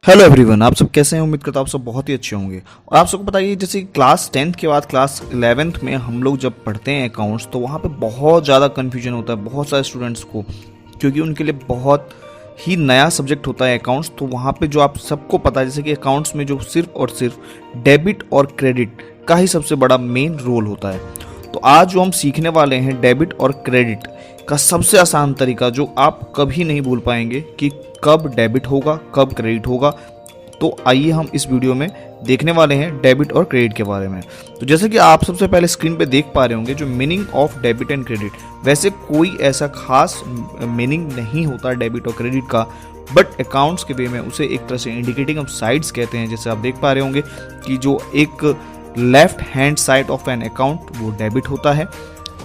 Hello everyone, आप सब कैसे हैं। उम्मीद करता हूँ आप सब बहुत ही अच्छे होंगे। और आप सबको पता है जैसे क्लास 10th के बाद क्लास 11th में हम लोग जब पढ़ते हैं अकाउंट्स, तो वहाँ पे बहुत ज़्यादा कन्फ्यूजन होता है बहुत सारे स्टूडेंट्स को, क्योंकि उनके लिए बहुत ही नया सब्जेक्ट होता है अकाउंट्स। तो वहाँ पे जो आप सबको पता है जैसे कि अकाउंट्स में जो सिर्फ और सिर्फ डेबिट और क्रेडिट का ही सबसे बड़ा मेन रोल होता है। तो आज जो हम सीखने वाले हैं डेबिट और क्रेडिट का सबसे आसान तरीका, जो आप कभी नहीं भूल पाएंगे कि कब डेबिट होगा कब क्रेडिट होगा। तो आइए हम इस वीडियो में देखने वाले हैं डेबिट और क्रेडिट के बारे में। तो जैसे कि आप सबसे पहले स्क्रीन पे देख पा रहे होंगे जो meaning of debit and credit, वैसे कोई ऐसा खास मीनिंग नहीं होता डेबिट और क्रेडिट का, बट अकाउंट्स के वे में उसे एक तरह से इंडिकेटिंग ऑफ साइड्स कहते हैं। जैसे आप देख पा रहे होंगे कि जो एक left hand side of an account वो डेबिट होता है,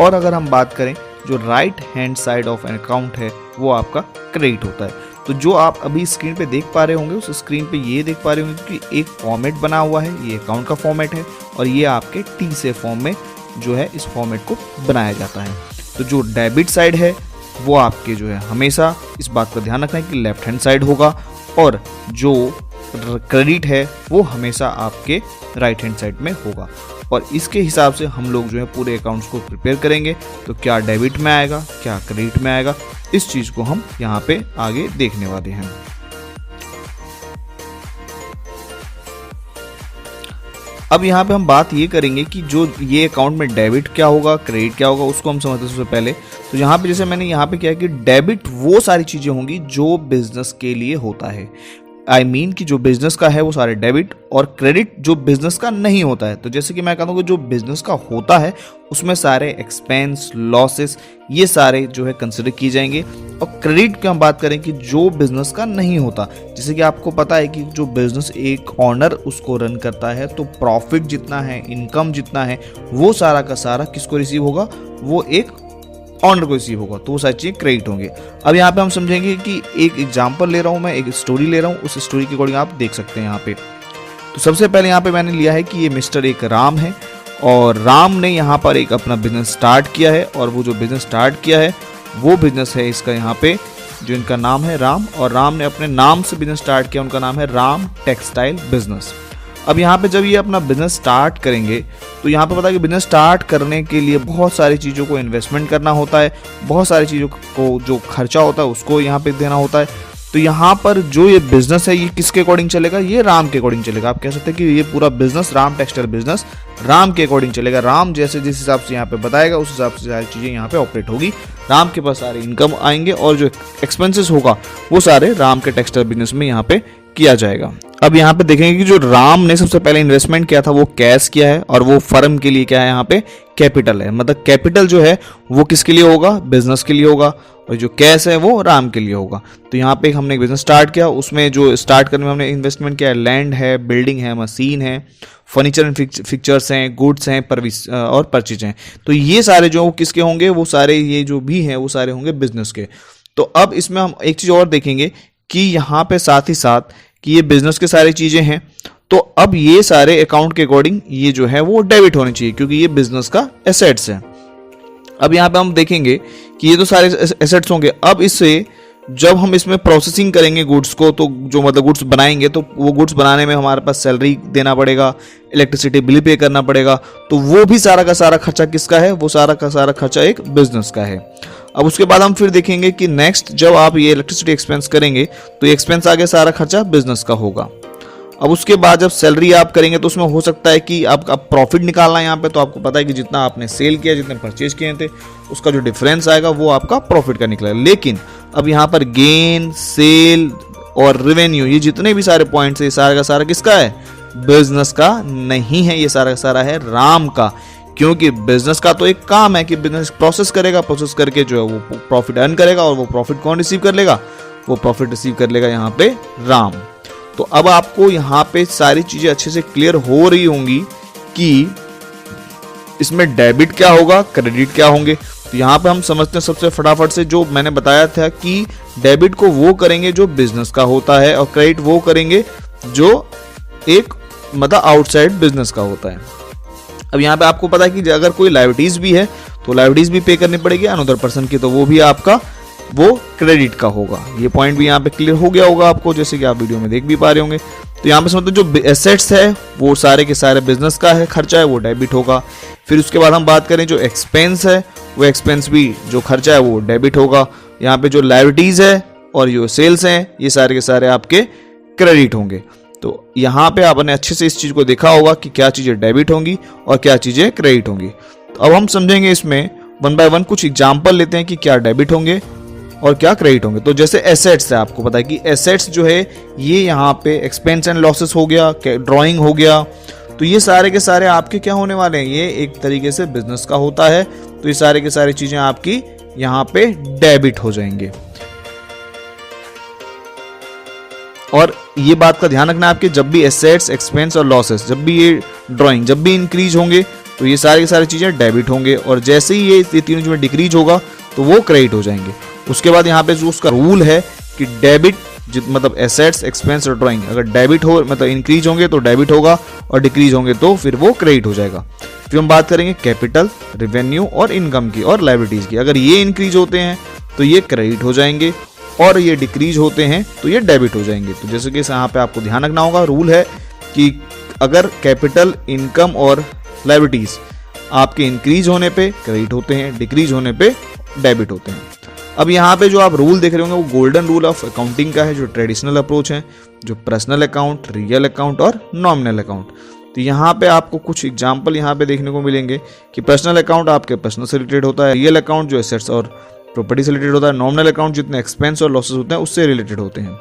और अगर हम बात करें जो right hand side of an account है वो आपका क्रेडिट होता है। तो जो आप अभी स्क्रीन पे देख पा रहे होंगे उस स्क्रीन पे ये देख पा रहे होंगे कि एक फॉर्मेट बना हुआ है, ये अकाउंट का फॉर्मेट है, और ये आपके टी से फॉर्म में जो है इस फॉर्मेट को बनाया जाता है। तो जो डेबिट साइड है वो आपके जो है हमेशा इस बात का ध्यान रखना है कि लेफ्ट हैंड साइड होगा, और जो क्रेडिट है वो हमेशा आपके राइट हैंड साइड में होगा। और इसके हिसाब से हम लोग जो है पूरे अकाउंट्स को प्रिपेयर करेंगे। तो क्या डेबिट में आएगा क्या क्रेडिट में आएगा, इस चीज़ को हम यहाँ पे आगे देखने वाले हैं। अब यहाँ पे हम बात ये करेंगे कि जो ये अकाउंट में डेबिट क्या होगा क्रेडिट क्या होगा उसको हम समझते हैं सबसे पहले। तो यहाँ पे जैसे मैंने यहाँ पे क्या है कि डेबिट वो सारी चीज़ें होंगी जो बिजनेस के लिए होता है, आई मीन कि जो बिजनेस का है वो सारे डेबिट, और क्रेडिट जो बिजनेस का नहीं होता है। तो जैसे कि मैं कहता हूँ कि जो बिजनेस का होता है उसमें सारे एक्सपेंस लॉसेस ये सारे जो है कंसिडर किए जाएंगे। और क्रेडिट की हम बात करें कि जो बिजनेस का नहीं होता, जैसे कि आपको पता है कि जो बिजनेस एक ऑनर उसको रन करता है, तो प्रॉफिट जितना है इनकम जितना है वो सारा का सारा किसको रिसीव होगा, वो एक ऑनर को रिसीव होगा। तो वो सारी चीज़ें क्रेडिट होंगे। अब यहाँ पे हम समझेंगे कि एक एग्जांपल ले रहा हूँ मैं, एक स्टोरी ले रहा हूँ, उस स्टोरी के अकॉर्डिंग आप देख सकते हैं यहाँ पे। तो सबसे पहले यहाँ पे मैंने लिया है कि ये मिस्टर एक राम है, और राम ने यहाँ पर एक अपना बिजनेस स्टार्ट किया है, और वो जो बिजनेस स्टार्ट किया है वो बिजनेस है इसका यहाँ पे जो इनका नाम है राम, और राम ने अपने नाम से बिजनेस स्टार्ट किया, उनका नाम है राम टेक्सटाइल बिजनेस। अब यहाँ पे जब ये अपना बिजनेस स्टार्ट करेंगे तो यहाँ पे पता है कि बिजनेस स्टार्ट करने के लिए बहुत सारी चीज़ों को इन्वेस्टमेंट करना होता है, बहुत सारी चीज़ों को जो खर्चा होता है उसको यहाँ पे देना होता है। तो यहाँ पर जो ये बिजनेस है ये किसके अकॉर्डिंग चलेगा, ये राम के अकॉर्डिंग चलेगा। आप कह सकते हैं कि ये पूरा business Ram textile business Ram के अकॉर्डिंग चलेगा। राम जैसे जिस हिसाब से यहाँ पे बताएगा उस हिसाब से सारी चीज़ें यहाँ पे ऑपरेट होगी। राम के पास सारे इनकम आएंगे, और जो एक्सपेंसेस होगा वो सारे राम के टेक्सटाइल बिजनेस में यहाँ पे किया जाएगा। अब यहाँ पे देखेंगे कि जो राम ने सबसे पहले इन्वेस्टमेंट किया था वो कैश किया है, और वो फर्म के लिए क्या है यहाँ पे कैपिटल है। मतलब कैपिटल जो है वो किसके लिए होगा, बिजनेस के लिए होगा, और जो कैश है वो राम के लिए होगा। तो यहाँ पे हमने एक बिजनेस स्टार्ट किया, उसमें जो स्टार्ट करने में हमने इन्वेस्टमेंट किया है, लैंड है, बिल्डिंग है, मशीन है, फर्नीचर एंड फिक्चर्स हैं, गुड्स हैं, और परचेज हैं। तो ये सारे जो किसके होंगे, वो सारे ये जो भी हैं वो सारे होंगे बिजनेस के। तो अब इसमें हम एक चीज़ और देखेंगे कि यहाँ पे साथ ही साथ कि ये बिजनेस के सारी चीज़ें हैं, तो अब ये सारे अकाउंट के अकॉर्डिंग ये जो है वो डेबिट होने चाहिए, क्योंकि ये बिजनेस का एसेट्स है। अब यहाँ पे हम देखेंगे कि ये तो सारे एसेट्स होंगे। अब इससे जब हम इसमें प्रोसेसिंग करेंगे गुड्स को, तो जो मतलब गुड्स बनाएंगे तो वो गुड्स बनाने में हमारे पास सैलरी देना पड़ेगा, इलेक्ट्रिसिटी बिल पे करना पड़ेगा। तो वो भी सारा का सारा खर्चा किसका है, वो सारा का सारा खर्चा एक बिजनेस का है। अब उसके बाद हम फिर देखेंगे कि नेक्स्ट जब आप ये इलेक्ट्रिसिटी एक्सपेंस करेंगे तो ये एक्सपेंस आगे सारा खर्चा बिजनेस का होगा। अब उसके बाद जब सैलरी आप करेंगे तो उसमें हो सकता है कि आपका प्रॉफिट निकालना है यहाँ पे, तो आपको पता है कि जितना आपने सेल किया जितने परचेज किए थे उसका जो डिफरेंस आएगा वो आपका प्रॉफिट का निकलेगा। लेकिन अब यहाँ पर गेन सेल और रेवेन्यू ये जितने भी सारे पॉइंट्स है ये सारा का सारा किसका है, बिजनेस का नहीं है, ये सारा का सारा है राम का। क्योंकि बिजनेस का तो एक काम है कि बिजनेस प्रोसेस करेगा, प्रोसेस करके जो है वो प्रॉफिट अर्न करेगा, और वो प्रॉफिट कौन रिसीव कर लेगा, वो प्रॉफिट रिसीव कर लेगा यहाँ पे राम। तो अब आपको यहाँ पे सारी चीजें अच्छे से क्लियर हो रही होंगी कि इसमें डेबिट क्या होगा क्रेडिट क्या होंगे। तो यहाँ पे हम समझते हैं सबसे फटाफट से, जो मैंने बताया था कि डेबिट को वो करेंगे जो बिजनेस का होता है, और क्रेडिट वो करेंगे जो एक मतलब आउटसाइड बिजनेस का होता है। अब यहाँ पे आपको पता है कि अगर कोई लायबिलिटीज भी है तो लायबिलिटीज भी पे करनी पड़ेगी अनदर पर्सन की, तो वो भी आपका वो क्रेडिट का होगा। ये पॉइंट भी यहाँ पे क्लियर हो गया होगा आपको, जैसे कि आप वीडियो में देख भी पा रहे होंगे। तो यहाँ पे समझते जो एसेट्स है वो सारे के सारे बिजनेस का है, खर्चा है वो डेबिट होगा। फिर उसके बाद हम बात करें जो एक्सपेंस है, वो एक्सपेंस भी जो खर्चा है वो डेबिट होगा। यहाँ पे जो लायबिलिटीज है और जो सेल्स हैं ये सारे के सारे आपके क्रेडिट होंगे। तो यहाँ पे आपने अच्छे से इस चीज को देखा होगा कि क्या चीजें डेबिट होंगी और क्या चीजें क्रेडिट होंगी। तो अब हम समझेंगे इसमें वन बाय वन, कुछ एग्जाम्पल लेते हैं कि क्या डेबिट होंगे और क्या क्रेडिट होंगे। तो जैसे एसेट्स है, आपको पता है कि एसेट्स जो है ये यहाँ पे एक्सपेंस एंड लॉसेस हो गया, ड्राइंग हो गया। तो ये सारे के सारे आपके क्या होने वाले हैं, ये एक तरीके से बिजनेस का होता है। तो ये सारे के सारी चीजें आपकी यहाँ पे डेबिट हो जाएंगे। और ये बात का ध्यान रखना आपके, जब भी एसेट्स, एक्सपेंस और लॉसेस, जब भी ये ड्राइंग जब भी इंक्रीज होंगे तो ये सारी की सारी चीजें डेबिट होंगे, और जैसे ही ये तीनों चीजें डिक्रीज होगा तो वो क्रेडिट हो जाएंगे। उसके बाद यहाँ पे जो उसका रूल है कि डेबिट मतलब एसेट्स, एक्सपेंस और ड्राइंग अगर डेबिट हो मतलब इंक्रीज होंगे तो डेबिट होगा, और डिक्रीज होंगे तो फिर वो क्रेडिट हो जाएगा। फिर हम बात करेंगे कैपिटल, रेवेन्यू और इनकम की और लायबिलिटीज की। अगर ये इंक्रीज होते हैं तो ये क्रेडिट हो जाएंगे, और ये डिक्रीज होते हैं तो ये डेबिट हो जाएंगे। तो जैसे कि यहाँ पे आपको ध्यान रखना होगा, रूल है कि अगर कैपिटल, इनकम और लायबिलिटीज आपके इंक्रीज होने पे क्रेडिट होते हैं, डिक्रीज होने पे डेबिट होते हैं। अब यहाँ पे जो आप रूल देख रहे होंगे वो गोल्डन रूल ऑफ अकाउंटिंग का है, जो ट्रेडिशनल अप्रोच है, जो पर्सनल अकाउंट, रियल अकाउंट और नॉमिनल अकाउंट। तो यहाँ पे आपको कुछ एग्जांपल यहाँ पे देखने को मिलेंगे कि पर्सनल अकाउंट आपके पर्सनल से रिलेटेड होता है, रियल अकाउंट जो एसेट्स और प्रॉपर्टी से रिलेटेड होता है, नॉमिनल अकाउंट जितने एक्सपेंस और लॉसेस होते हैं उससे रिलेटेड होते हैं।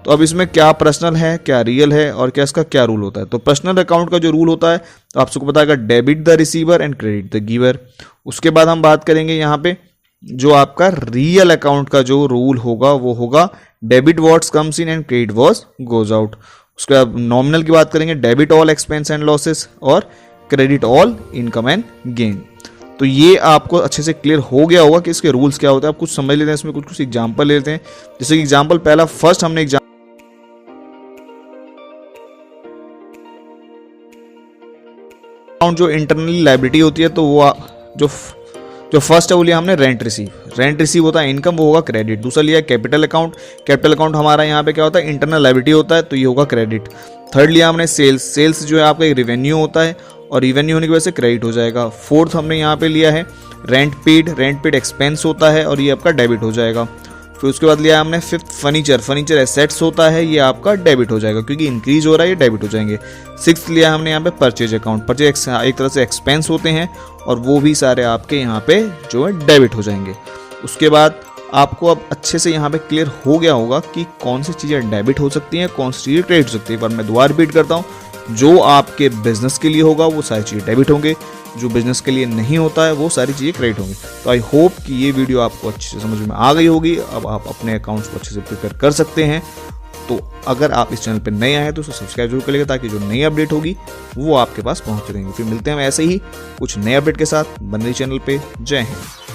तो अब इसमें क्या पर्सनल है, क्या रियल है और क्या इसका क्या रूल होता है। तो पर्सनल अकाउंट का जो रूल होता है तो आप सबको पता है, debit the receiver and credit the giver. उसके बाद हम बात करेंगे यहाँ पे जो आपका रियल अकाउंट का जो रूल होगा वो होगा debit what's comes in and credit what's goes out. उसके बाद नॉमिनल की बात करेंगे, debit all expense and losses और credit all income and gain. तो ये आपको अच्छे से क्लियर हो गया होगा कि इसके रूल्स क्या होते हैं। आप कुछ समझ लेते हैं, इसमें कुछ एग्जांपल लेते हैं। जैसे कि एग्जांपल पहला, फर्स्ट हमने अकाउंट जो इंटरनली लायबिलिटी होती है, तो वो जो फर्स्ट है वो लिया हमने रेंट रिसीव होता है इनकम, वो होगा क्रेडिट। दूसरा लिया कैपिटल अकाउंट हमारा यहाँ पे क्या होता है, इंटरनल लायबिलिटी होता है, तो ये होगा क्रेडिट। थर्ड लिया हमने सेल्स जो है आपका एक रेवेन्यू होता है, और रेवेन्यू होने की वजह से क्रेडिट हो जाएगा। फोर्थ हमने यहाँ पे लिया है रेंट पेड एक्सपेंस होता है, और ये आपका डेबिट हो जाएगा। फिर उसके बाद लिया हमने फिफ्थ फर्नीचर एसेट्स होता है, ये आपका डेबिट हो जाएगा क्योंकि इंक्रीज हो रहा है, ये डेबिट हो जाएंगे। सिक्स्थ लिया हमने यहाँ पे परचेज अकाउंट एक तरह से एक्सपेंस होते हैं, और वो भी सारे आपके यहाँ पे जो है डेबिट हो जाएंगे। उसके बाद आपको अब अच्छे से यहाँ पे क्लियर हो गया होगा कि कौन सी चीज़ें डेबिट हो सकती हैं, कौन सी चीज़ें क्रेडिट हो सकती है। पर मैं दोबारा रिपीट करता हूँ, जो आपके बिजनेस के लिए होगा वो सारी चीज़ें डेबिट होंगे, जो बिजनेस के लिए नहीं होता है वो सारी चीज़ें क्रेडिट होंगी। तो आई होप कि ये वीडियो आपको अच्छे से समझ में आ गई होगी। अब आप अपने अकाउंट्स को अच्छे से प्रिपेयर कर सकते हैं। तो अगर आप इस चैनल पर नए आए तो उसे सब्सक्राइब जरूर करिएगा, ताकि जो नई अपडेट होगी वो आपके पास पहुंच रहेंगी। फिर मिलते हैं ऐसे ही कुछ नए अपडेट के साथ। बने रहिए चैनल पे। जय हिंद।